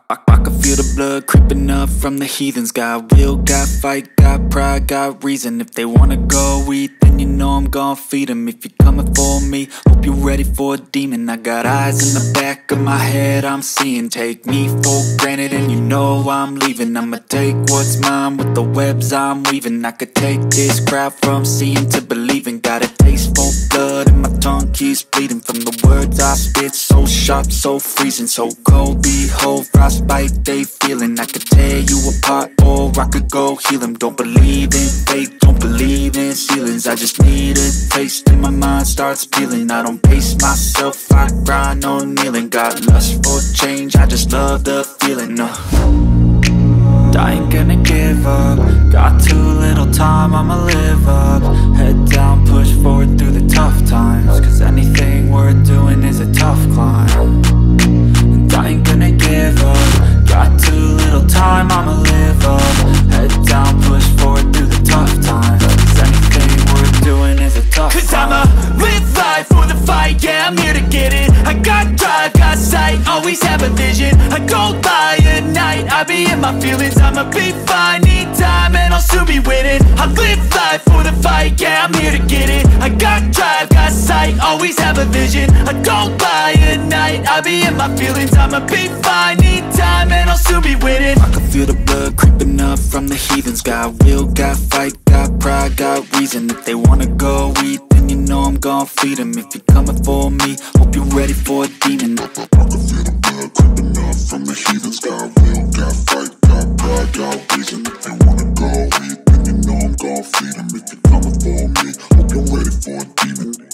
I can feel the blood creeping up from the heathens. Got will, got fight, got pride, got reason. If they wanna go eat, then you know I'm gon' feed them. If you're coming for me, hope you're ready for a demon. I got eyes in the back of my head, I'm seeing. Take me for granted and you know I'm leaving. I'ma take what's mine with the webs I'm weaving. I could take this crowd from seeing to believing. Got a taste for blood and my tongue keeps bleeding. From the words I spit, so sharp, so freezing. So cold, behold, frostbite they feeling. I could tear you apart or I could go heal them. Don't believe in fate, don't believe in ceilings. I just need a taste and my mind starts peeling. I don't pace myself, I grind on kneeling. Got lust for change, I just love the feeling. I ain't gonna give up. Got too little time, I'ma live up. Head down, push forward through the tough times. Cause anything worth doing is a tough climb. And I ain't gonna give up. Got too little time, I'ma live up. Head down, push forward through the tough times. Cause anything worth doing is a tough climb. Cause I'ma live life for the fight, yeah, I'm here to get it. I got drive, got sight, always have a vision. I go by at night, I be in my feelings. I'ma be fine, need time and I'll soon be winning. I live life for the fight, yeah, I'm here to get it. I got drive, got sight, always have a vision. I go by at night, I be in my feelings. I'ma be fine, need time and I'll soon be winning. I can feel the blood creeping up from the heathens. Got will, got fight, got pride, got reason. If they wanna go eat, then you know I'm gon' feed them. If you're coming for me, hope you're ready for a demon. I can feel the blood creeping up from the heathens. Got will, got fight, got pride, got reason. If they wanna go eat, then you know I'm gon' feed them. If you're coming for me, hope you're ready for a demon.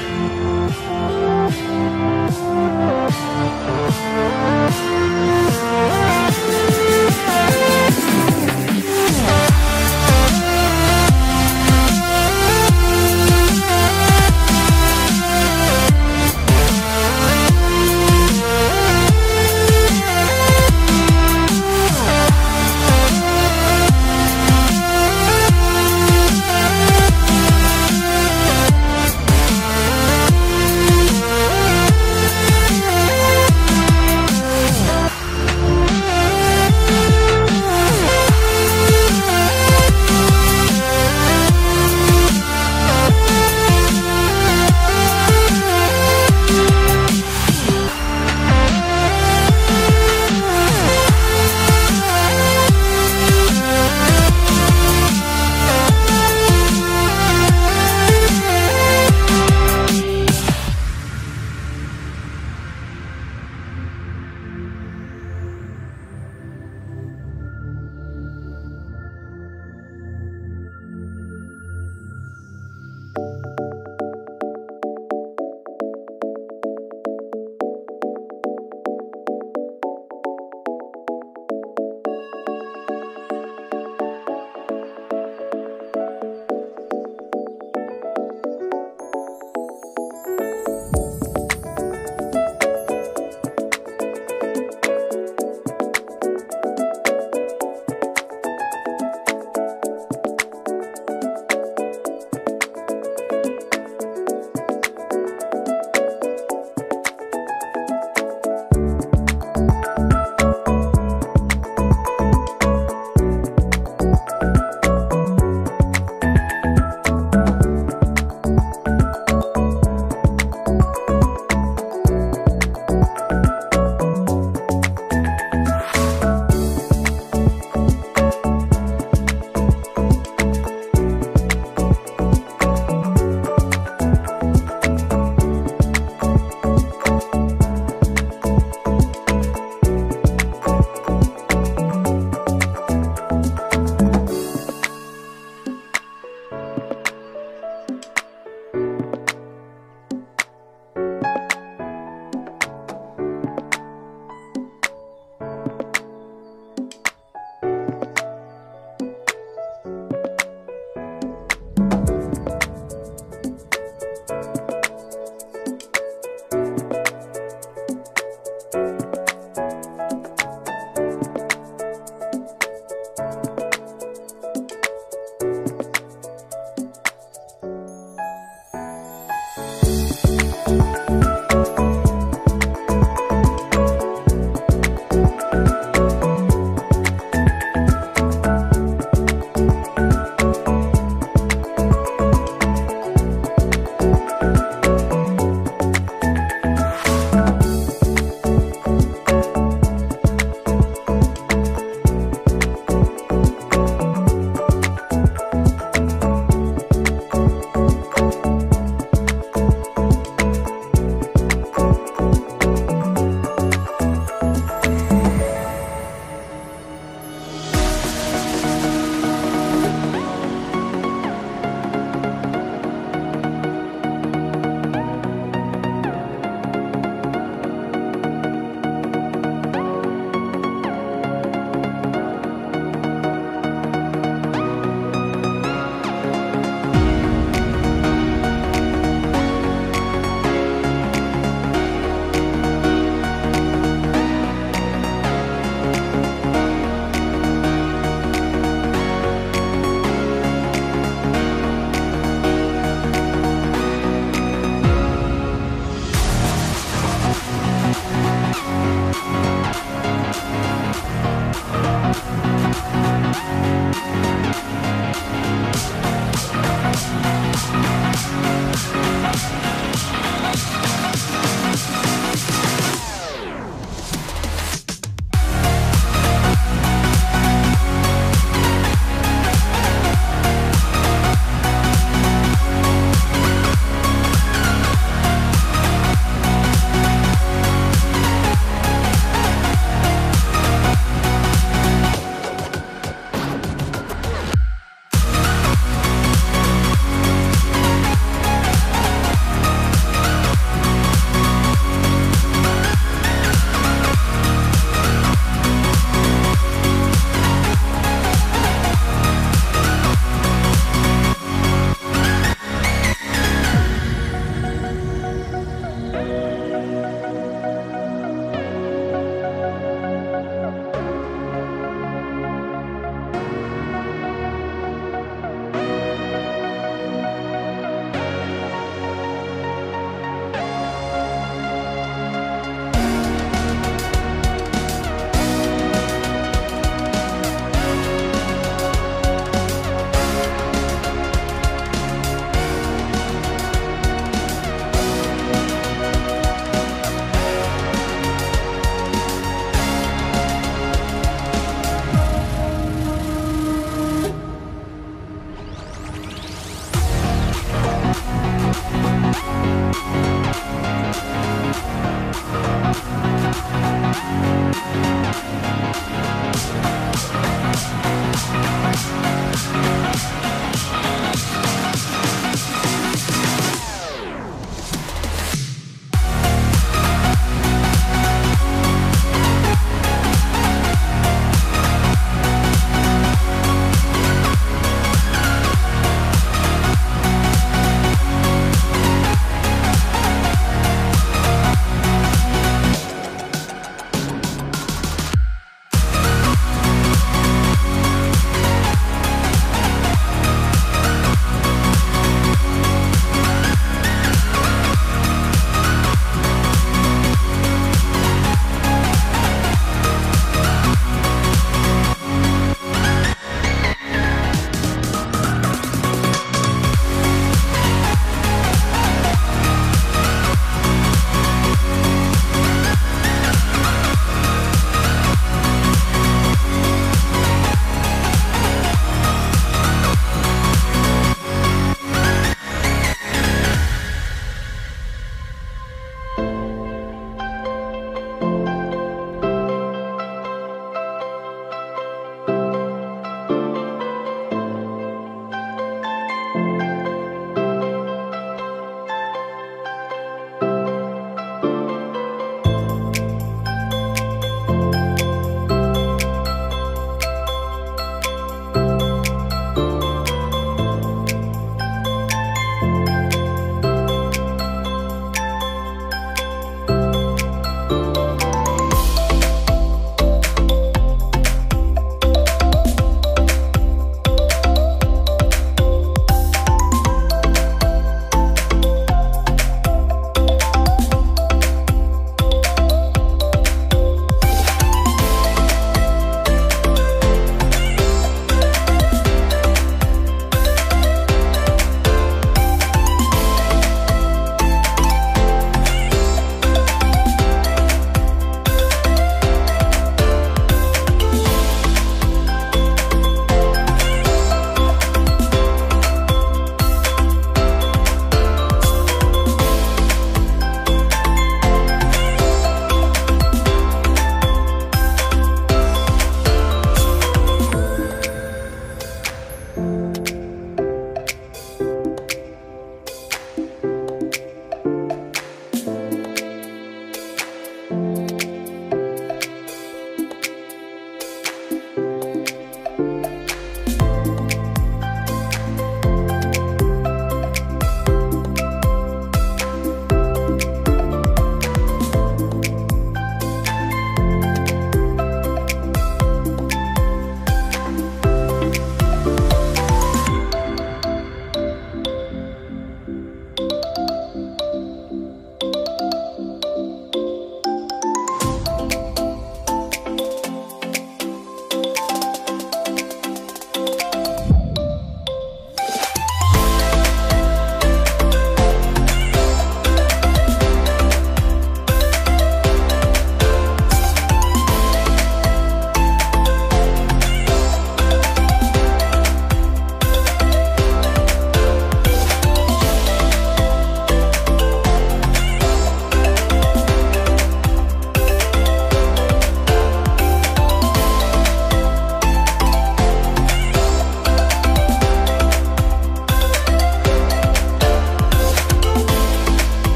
you.